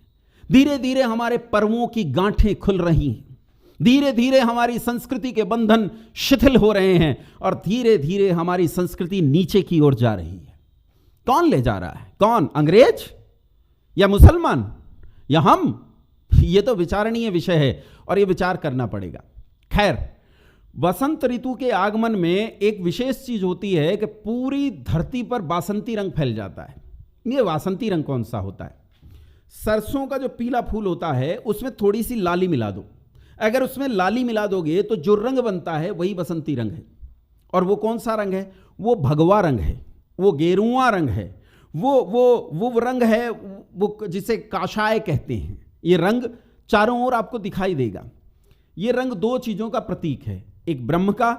S1: धीरे धीरे हमारे पर्वों की गांठें खुल रही हैं। धीरे धीरे हमारी संस्कृति के बंधन शिथिल हो रहे हैं और धीरे धीरे हमारी संस्कृति नीचे की ओर जा रही है। कौन ले जा रहा है? कौन? अंग्रेज या मुसलमान या हम? ये तो विचारणीय विषय है और ये विचार करना पड़ेगा। खैर, वसंत ऋतु के आगमन में एक विशेष चीज होती है कि पूरी धरती पर बासंती रंग फैल जाता है। ये बासंती रंग कौन सा होता है? सरसों का जो पीला फूल होता है उसमें थोड़ी सी लाली मिला दो। अगर उसमें लाली मिला दोगे तो जो रंग बनता है वही बसंती रंग है। और वो कौन सा रंग है? वो भगवा रंग है, वो गेरुआ रंग है, वो रंग है वो जिसे काशाय कहते हैं। ये रंग चारों ओर आपको दिखाई देगा। ये रंग दो चीजों का प्रतीक है, एक ब्रह्म का,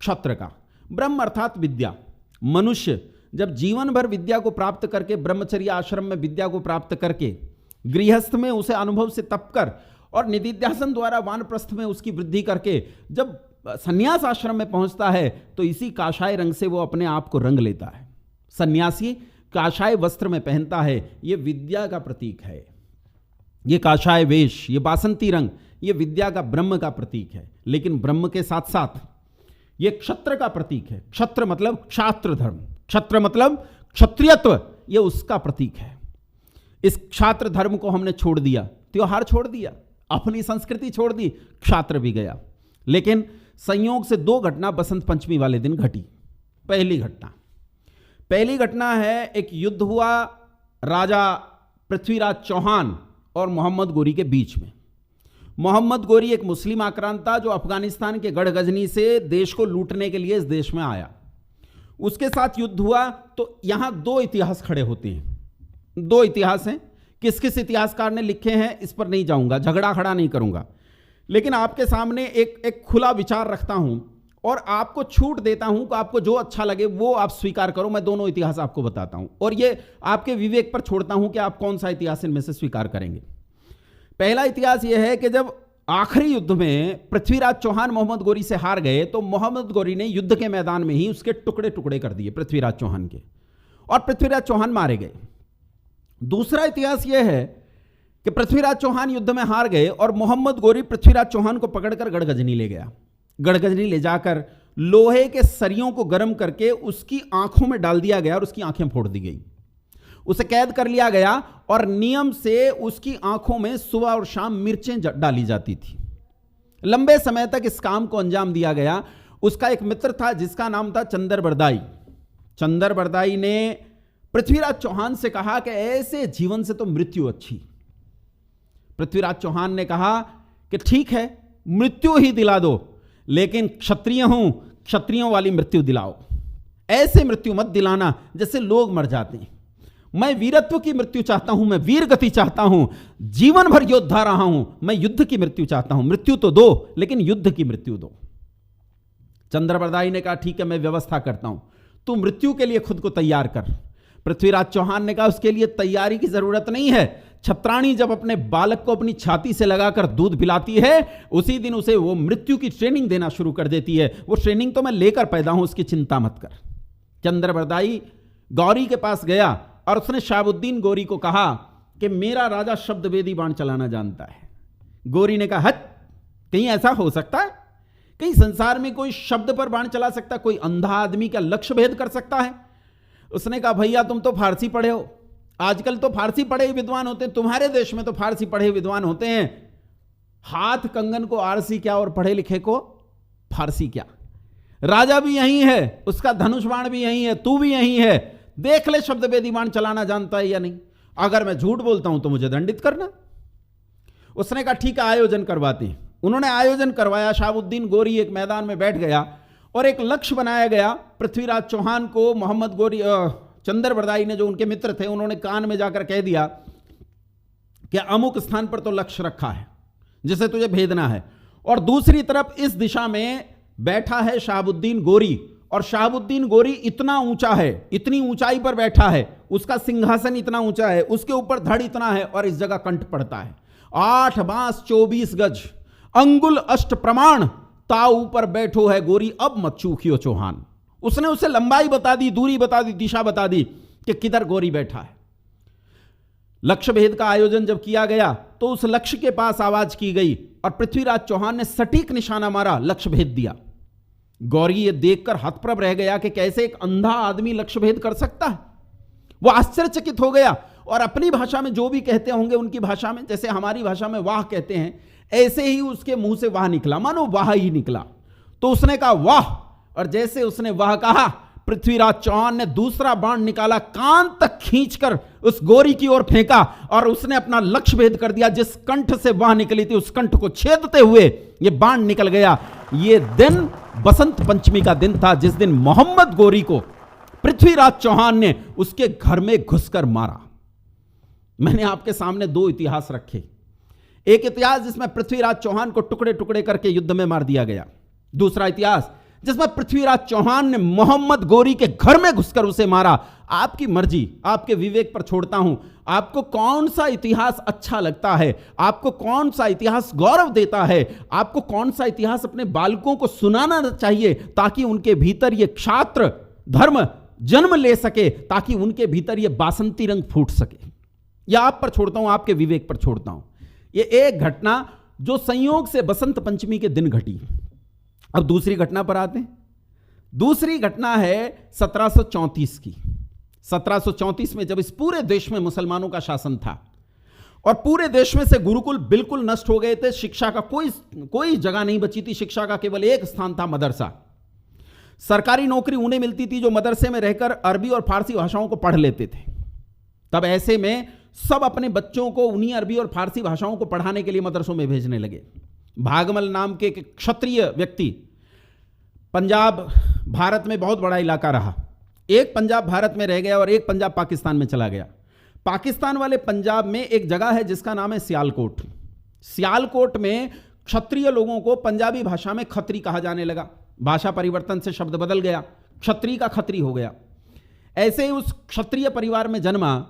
S1: क्षत्र का। ब्रह्म अर्थात विद्या। मनुष्य जब जीवन भर विद्या को प्राप्त करके, ब्रह्मचर्य आश्रम में विद्या को प्राप्त करके, गृहस्थ में उसे अनुभव से तप कर और निदिध्यासन द्वारा वानप्रस्थ में उसकी वृद्धि करके जब सन्यास आश्रम में पहुंचता है तो इसी काशाय रंग से वो अपने आप को रंग लेता है। सन्यासी काशाय वस्त्र में पहनता है, ये विद्या का प्रतीक है। ये काशाय वेश, ये बासंती रंग, ये विद्या का, ब्रह्म का प्रतीक है। लेकिन ब्रह्म के साथ साथ ये क्षत्र का प्रतीक है। क्षत्र मतलब क्षात्र धर्म, क्षत्र मतलब क्षत्रियत्व, ये उसका प्रतीक है। इस क्षात्र धर्म को हमने छोड़ दिया, त्योहार छोड़ दिया, अपनी संस्कृति छोड़ दी, क्षात्र भी गया। लेकिन संयोग से दो घटना बसंत पंचमी वाले दिन घटी। पहली घटना है, एक युद्ध हुआ राजा पृथ्वीराज चौहान और मोहम्मद गोरी के बीच में। मोहम्मद गोरी एक मुस्लिम आक्रांत था जो अफगानिस्तान के गढ़ गजनी से देश को लूटने के लिए इस देश में आया। उसके साथ युद्ध हुआ। तो यहां दो इतिहास खड़े होते हैं, दो इतिहास हैं। किस किस इतिहासकार ने लिखे हैं इस पर नहीं जाऊंगा, झगड़ा खड़ा नहीं करूंगा, लेकिन आपके सामने एक खुला विचार रखता हूं और आपको छूट देता हूं कि आपको जो अच्छा लगे वो आप स्वीकार करो। मैं दोनों इतिहास आपको बताता हूं और ये आपके विवेक पर छोड़ता हूं कि आप कौन सा इतिहास इनमें से स्वीकार करेंगे। पहला इतिहास यह है कि जब आखिरी युद्ध में पृथ्वीराज चौहान मोहम्मद गोरी से हार गए तो मोहम्मद गोरी ने युद्ध के मैदान में ही उसके टुकड़े टुकड़े कर दिए पृथ्वीराज चौहान के, और पृथ्वीराज चौहान मारे गए। दूसरा इतिहास यह है कि पृथ्वीराज चौहान युद्ध में हार गए और मोहम्मद गोरी पृथ्वीराज चौहान को पकड़कर गढ़गजनी ले गया। गढ़गजनी ले जाकर लोहे के सरियों को गर्म करके उसकी आंखों में डाल दिया गया और उसकी आंखें फोड़ दी गई। उसे कैद कर लिया गया और नियम से उसकी आंखों में सुबह और शाम मिर्चें डाली जाती थी। लंबे समय तक इस काम को अंजाम दिया गया। उसका एक मित्र था जिसका नाम था चंदर बरदाई। चंदर बरदाई ने पृथ्वीराज चौहान से कहा कि ऐसे जीवन से तो मृत्यु अच्छी। पृथ्वीराज चौहान ने कहा कि ठीक है, मृत्यु ही दिला दो, लेकिन क्षत्रिय हूं, क्षत्रियों वाली मृत्यु दिलाओ। ऐसे मृत्यु मत दिलाना जैसे लोग मर जाते हैं। मैं वीरत्व की मृत्यु चाहता हूं, मैं वीर गति चाहता हूं, जीवन भर योद्धा रहा हूं, मैं युद्ध की मृत्यु चाहता हूं। मृत्यु तो दो, लेकिन युद्ध की मृत्यु दो। चंद्रबरदाई ने कहा ठीक है, मैं व्यवस्था करता हूं, तू मृत्यु के लिए खुद को तैयार कर। पृथ्वीराज चौहान ने कहा उसके लिए तैयारी की जरूरत नहीं है। छत्राणी जब अपने बालक को अपनी छाती से लगाकर दूध पिलाती है उसी दिन उसे वो मृत्यु की ट्रेनिंग देना शुरू कर देती है। वो ट्रेनिंग तो मैं लेकर पैदा हूं, उसकी चिंता मत कर। चंद्रबरदाई गौरी के पास गया और उसने शाहबुद्दीन गोरी को कहा कि मेरा राजा शब्द वेदी बाण चलाना जानता है। गोरी ने कहा हट, कहीं ऐसा हो सकता है? कहीं संसार में कोई शब्द पर बाण चला सकता? कोई अंधा आदमी क्या लक्ष्य भेद कर सकता है? उसने कहा भैया तुम तो फारसी पढ़े हो, आजकल तो फारसी पढ़े विद्वान होते हैं, तुम्हारे देश में तो फारसी पढ़े विद्वान होते हैं। हाथ कंगन को आरसी क्या और पढ़े लिखे को फारसी क्या? राजा भी यही है, उसका धनुष बाण भी यही है, तू भी यही है। देख ले शब्द वेदी बाण चलाना जानता है या नहीं। अगर मैं झूठ बोलता हूं तो मुझे दंडित करना। उसने कहा ठीक है, आयोजन करवाते हैं। उन्होंने आयोजन करवाया। शाहबुद्दीन गोरी एक मैदान में बैठ गया और एक लक्ष्य बनाया गया। पृथ्वीराज चौहान को मोहम्मद गोरी, चंद्रबरदाई ने जो उनके मित्र थे, उन्होंने कान में जाकर कह दिया कि अमुक स्थान पर तो लक्ष्य रखा है जिसे तुझे भेदना है, और दूसरी तरफ इस दिशा में बैठा है शाहबुद्दीन गोरी, और शाहबुद्दीन गोरी इतना ऊंचा है, इतनी ऊंचाई पर बैठा है, उसका सिंहासन इतना ऊंचा है, उसके ऊपर धड़ इतना है, और इस जगह कंठ पड़ता है 8 बांस 24 गज, अंगुल अष्ट प्रमाण, ता ऊपर बैठो है गोरी, अब मत चूकियो चौहान। उसने उसे लंबाई बता दी, दूरी बता दी, दिशा बता दी कि किधर गोरी बैठा है। लक्ष्य भेद का आयोजन जब किया गया तो उस लक्ष्य के पास आवाज की गई और पृथ्वीराज चौहान ने सटीक निशाना मारा, लक्ष्य भेद दिया। गौरी ये देखकर हतप्रभ रह गया कि कैसे एक अंधा आदमी लक्ष्य भेद कर सकता है। वो आश्चर्यचकित हो गया और अपनी भाषा में जो भी कहते होंगे उनकी भाषा में, जैसे हमारी भाषा में वाह कहते हैं, ऐसे ही उसके मुंह से वाह निकला, मानो वाह ही निकला। तो उसने कहा वाह, और जैसे उसने वाह कहा, पृथ्वीराज चौहान ने दूसरा बाण निकाला, कान तक खींचकर उस गोरी की ओर फेंका और उसने अपना लक्ष्य भेद कर दिया। जिस कंठ से वाह निकली थी उस कंठ को छेदते हुए यह बाण निकल गया। यह दिन बसंत पंचमी का दिन था, जिस दिन मोहम्मद गोरी को पृथ्वीराज चौहान ने उसके घर में घुसकर मारा। मैंने आपके सामने दो इतिहास रखे, एक इतिहास जिसमें पृथ्वीराज चौहान को टुकड़े टुकड़े करके युद्ध में मार दिया गया, दूसरा इतिहास जिसमें पृथ्वीराज चौहान ने मोहम्मद गोरी के घर में घुसकर उसे मारा। आपकी मर्जी, आपके विवेक पर छोड़ता हूं, आपको कौन सा इतिहास अच्छा लगता है, आपको कौन सा इतिहास गौरव देता है, आपको कौन सा इतिहास अपने बालकों को सुनाना चाहिए ताकि उनके भीतर यह क्षात्र धर्म जन्म ले सके, ताकि उनके भीतर यह बासंती रंग फूट सके। यह आप पर छोड़ता हूं, आपके विवेक पर छोड़ता हूं। यह एक घटना जो संयोग से बसंत पंचमी के दिन घटी। अब दूसरी घटना पर आते हैं। दूसरी घटना है 1734 की। 1734 में जब इस पूरे देश में मुसलमानों का शासन था और पूरे देश में से गुरुकुल बिल्कुल नष्ट हो गए थे, शिक्षा का कोई जगह नहीं बची थी, शिक्षा का केवल एक स्थान था, मदरसा। सरकारी नौकरी उन्हें मिलती थी जो मदरसे में रहकर अरबी और फारसी भाषाओं को पढ़ लेते थे। तब ऐसे में सब अपने बच्चों को उन्हीं अरबी और फारसी भाषाओं को पढ़ाने के लिए मदरसों में भेजने लगे। भागमल नाम के एक क्षत्रिय व्यक्ति, पंजाब भारत में बहुत बड़ा इलाका रहा, एक पंजाब भारत में रह गया और एक पंजाब पाकिस्तान में चला गया। पाकिस्तान वाले पंजाब में एक जगह है जिसका नाम है सियालकोट। सियालकोट में क्षत्रिय लोगों को पंजाबी भाषा में खत्री कहा जाने लगा। भाषा परिवर्तन से शब्द बदल गया, क्षत्रिय का खत्री हो गया। ऐसे ही उस क्षत्रिय परिवार में जन्मा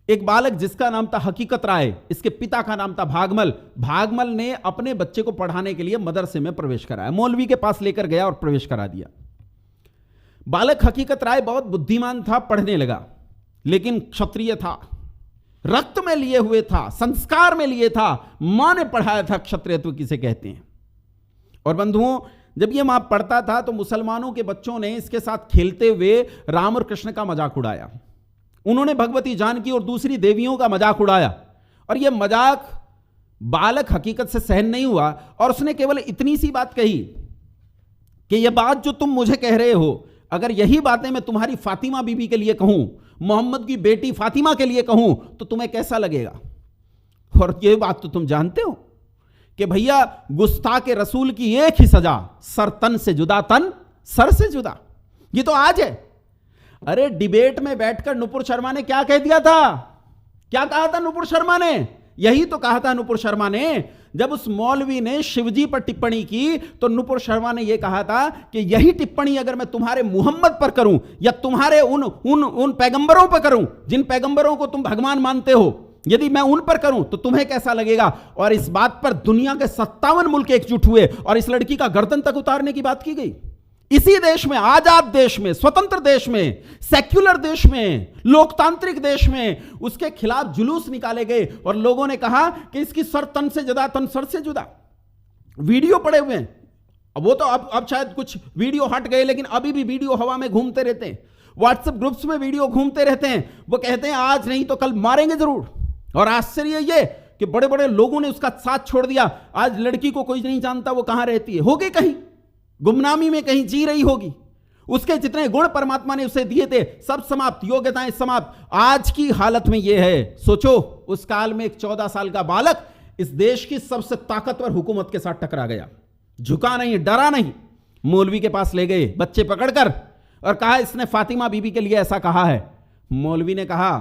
S1: एक बालक जिसका नाम था हकीकत राय। इसके पिता का नाम था भागमल। भागमल ने अपने बच्चे को पढ़ाने के लिए मदरसे में प्रवेश कराया, मौलवी के पास लेकर गया और प्रवेश करा दिया। बालक हकीकत राय बहुत बुद्धिमान था, पढ़ने लगा, लेकिन क्षत्रिय था, रक्त में लिए हुए था, संस्कार में लिए था, मां ने पढ़ाया था, क्षत्रियत्व किसे कहते हैं। और बंधुओं, जब यह मां पढ़ता था तो मुसलमानों के बच्चों ने इसके साथ खेलते हुए राम और कृष्ण का मजाक उड़ाया। उन्होंने भगवती जानकी और दूसरी देवियों का मजाक उड़ाया और यह मजाक बालक हकीकत से सहन नहीं हुआ और उसने केवल इतनी सी बात कही कि यह बात जो तुम मुझे कह रहे हो, अगर यही बातें मैं तुम्हारी फातिमा बीबी के लिए कहूं, मोहम्मद की बेटी फातिमा के लिए कहूं, तो तुम्हें कैसा लगेगा। और यह बात तो तुम जानते हो कि भैया गुस्ताखे रसूल की एक ही सजा, सर तन से जुदा, तन सर से जुदा। ये तो आज है। अरे डिबेट में बैठकर नुपुर शर्मा ने क्या कह दिया था, क्या कहा था नुपुर शर्मा ने, यही तो कहा था नुपुर शर्मा ने। जब उस मौलवी ने शिवजी पर टिप्पणी की तो नुपुर शर्मा ने यह कहा था कि यही टिप्पणी अगर मैं तुम्हारे मुहम्मद पर करूं या तुम्हारे उन पैगंबरों पर करूं जिन पैगंबरों को तुम भगवान मानते हो, यदि मैं उन पर करूं तो तुम्हें कैसा लगेगा। और इस बात पर दुनिया के 57 मुल्क एकजुट हुए और इस लड़की का गर्दन तक उतारने की बात की गई। इसी देश में, आजाद देश में, स्वतंत्र देश में, सेक्युलर देश में, लोकतांत्रिक देश में उसके खिलाफ जुलूस निकाले गए और लोगों ने कहा कि इसकी सर तन से जुदा, तन सर से जुदा। वीडियो पड़े हुए हैं, अब वो तो अब शायद कुछ वीडियो हट गए, लेकिन अभी भी वीडियो हवा में घूमते रहते हैं, व्हाट्सएप ग्रुप्स में वीडियो घूमते रहते हैं। वो कहते हैं आज नहीं तो कल मारेंगे जरूर। और आश्चर्य ये कि बड़े बड़े लोगों ने उसका साथ छोड़ दिया। आज लड़की को कोई नहीं जानता वो कहां रहती है, होगी कहीं गुमनामी में कहीं जी रही होगी। उसके जितने गुण परमात्मा ने उसे दिए थे सब समाप्त, योग्यताएं समाप्त। आज की हालत में यह है, सोचो उस काल में एक 14 साल का बालक इस देश की सबसे ताकतवर हुकूमत के साथ टकरा गया, झुका नहीं, डरा नहीं। मौलवी के पास ले गए बच्चे पकड़कर और कहा इसने फातिमा बीबी के लिए ऐसा कहा है। मौलवी ने कहा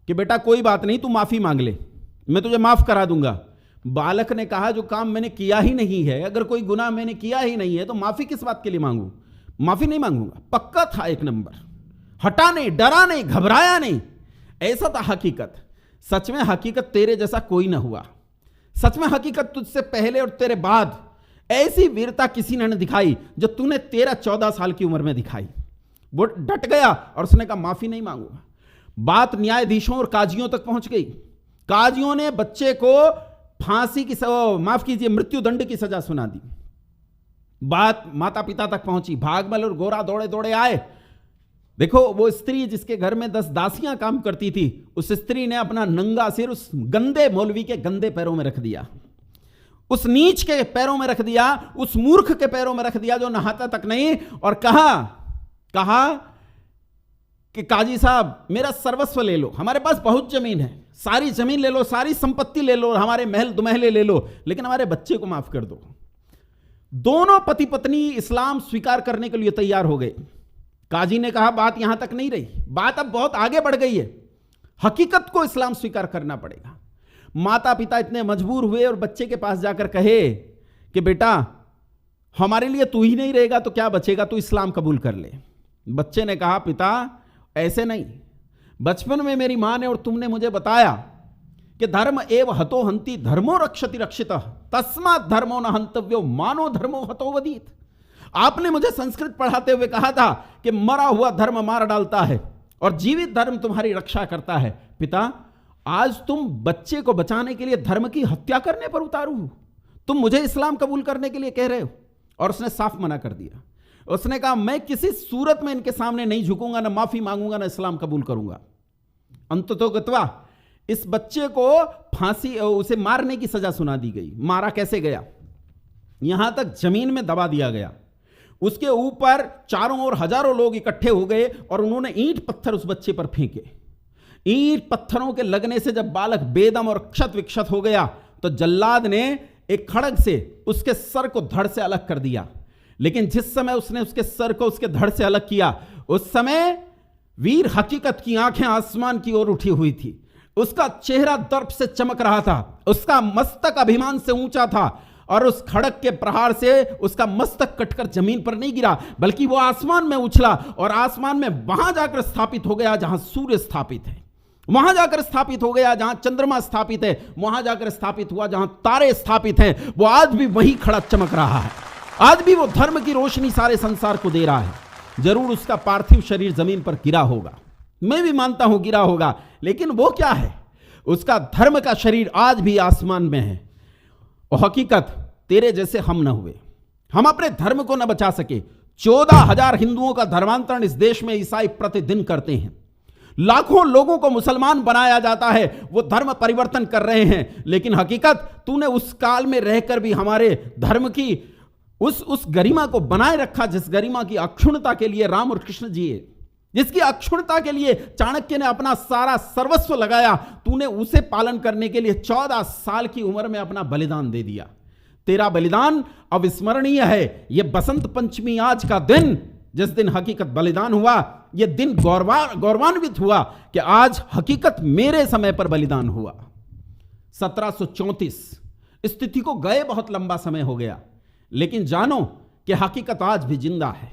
S1: कि बेटा कोई बात नहीं, तू माफी मांग ले, मैं तुझे माफ करा दूंगा। बालक ने कहा जो काम मैंने किया ही नहीं है, अगर कोई गुनाह मैंने किया ही नहीं है तो माफी किस बात के लिए मांगू, माफी नहीं मांगूंगा। पक्का था एक नंबर, हटा नहीं, डरा नहीं, घबराया नहीं। ऐसा था हकीकत। सच में हकीकत तेरे जैसा कोई ना हुआ। सच में हकीकत तुझसे पहले और तेरे बाद ऐसी वीरता किसी ने दिखाई जो तूने 13-14 साल की उम्र में दिखाई। वो डट गया और उसने कहा माफी नहीं मांगूंगा। बात न्यायाधीशों और काजियों तक पहुंच गई। काजियों ने बच्चे को फांसी की माफ कीजिए मृत्यु दंड की सजा सुना दी। बात माता पिता तक पहुंची। भागमल और गोरा दौड़े दौड़े आए। देखो वो स्त्री जिसके घर में 10 दासियां काम करती थी, उस स्त्री ने अपना नंगा सिर उस गंदे मौलवी के गंदे पैरों में रख दिया। उस नीच के पैरों में रख दिया, उस मूर्ख के पैरों में रख दिया जो नहाता तक नहीं, और कहा कि काजी साहब मेरा सर्वस्व ले लो, हमारे पास बहुत जमीन है, सारी जमीन ले लो, सारी संपत्ति ले लो, हमारे महल दुमहले ले लो, लेकिन हमारे बच्चे को माफ कर दो। दोनों पति पत्नी इस्लाम स्वीकार करने के लिए तैयार हो गए। काजी ने कहा बात यहां तक नहीं रही, बात अब बहुत आगे बढ़ गई है, हकीकत को इस्लाम स्वीकार करना पड़ेगा। माता पिता इतने मजबूर हुए और बच्चे के पास जाकर कहे कि बेटा हमारे लिए तू ही नहीं रहेगा तो क्या बचेगा, तू इस्लाम कबूल कर ले। बच्चे ने कहा पिता ऐसे नहीं, बचपन में मेरी मां ने और तुमने मुझे बताया कि धर्म एव हतो हंति धर्मो रक्षति रक्षितः तस्मात् धर्मो न हंतव्यो मानो धर्मो हतो वदीत। आपने मुझे संस्कृत पढ़ाते हुए कहा था कि मरा हुआ धर्म मार डालता है और जीवित धर्म तुम्हारी रक्षा करता है। पिता आज तुम बच्चे को बचाने के लिए धर्म की हत्या करने पर उतारू हो, तुम मुझे इस्लाम कबूल करने के लिए कह रहे हो। और उसने साफ मना कर दिया, उसने कहा मैं किसी सूरत में इनके सामने नहीं झुकूंगा, ना माफी मांगूंगा, ना इस्लाम कबूल करूंगा। अंततोगत्वा इस बच्चे को फांसी, उसे मारने की सजा सुना दी गई। मारा कैसे गया, यहां तक जमीन में दबा दिया गया, उसके ऊपर चारों ओर हजारों लोग इकट्ठे हो गए और उन्होंने ईंट पत्थर उस बच्चे पर फेंके। ईंट पत्थरों के लगने से जब बालक बेदम और क्षत विक्षत हो गया तो जल्लाद ने एक खड़ग से उसके सर को धड़ से अलग कर दिया। लेकिन जिस समय उसने उसके सर को उसके धड़ से अलग किया, उस समय वीर हकीकत की आंखें आसमान की ओर उठी हुई थी, उसका चेहरा दर्प से चमक रहा था, उसका मस्तक अभिमान से ऊंचा था और उस खड़ग के प्रहार से उसका मस्तक कटकर जमीन पर नहीं गिरा, बल्कि वो आसमान में उछला और आसमान में वहां जाकर स्थापित हो गया जहां सूर्य स्थापित है, वहां जाकर स्थापित हो गया जहां चंद्रमा स्थापित है, वहां जाकर स्थापित हुआ जहां तारे स्थापित हैं। वो आज भी वही खड़ा चमक रहा है, आज भी वो धर्म की रोशनी सारे संसार को दे रहा है। जरूर उसका पार्थिव शरीर जमीन पर गिरा होगा, मैं भी मानता हूं गिरा होगा, लेकिन वो क्या है, उसका धर्म का शरीर आज भी आसमान में है। और हकीकत तेरे जैसे हम न हुए, हम अपने धर्म को न बचा सके। 14,000 हिंदुओं का धर्मांतरण इस देश में ईसाई प्रतिदिन करते हैं, लाखों लोगों को मुसलमान बनाया जाता है, वो धर्म परिवर्तन कर रहे हैं। लेकिन हकीकत तूने उस काल में रहकर भी हमारे धर्म की उस गरिमा को बनाए रखा, जिस गरिमा की अक्षुण्णता के लिए राम और कृष्ण जिए, जिसकी अक्षुण्णता के लिए चाणक्य ने अपना सारा सर्वस्व लगाया, तूने उसे पालन करने के लिए 14 साल की उम्र में अपना बलिदान दे दिया। तेरा बलिदान अविस्मरणीय है। यह बसंत पंचमी आज का दिन, जिस दिन हकीकत बलिदान हुआ, यह दिन गौरवान्वित हुआ कि आज हकीकत मेरे समय पर बलिदान हुआ। 1734 स्थिति को गए बहुत लंबा समय हो गया, लेकिन जानो कि हकीकत आज भी जिंदा है।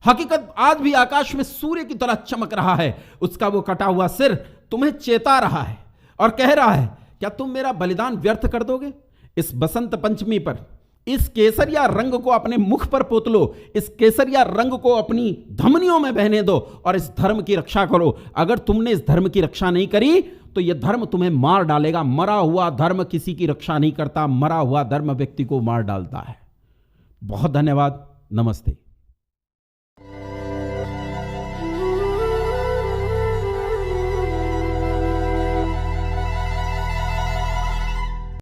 S1: हकीकत आज भी आकाश में सूर्य की तरह चमक रहा है। उसका वो कटा हुआ सिर तुम्हें चेता रहा है और कह रहा है, क्या तुम मेरा बलिदान व्यर्थ कर दोगे? इस बसंत पंचमी पर इस केसरिया रंग को अपने मुख पर पोत लो, इस केसरिया रंग को अपनी धमनियों में बहने दो और इस धर्म की रक्षा करो। अगर तुमने इस धर्म की रक्षा नहीं करी तो यह धर्म तुम्हें मार डालेगा। मरा हुआ धर्म किसी की रक्षा नहीं करता, मरा हुआ धर्म व्यक्ति को मार डालता है। बहुत धन्यवाद, नमस्ते।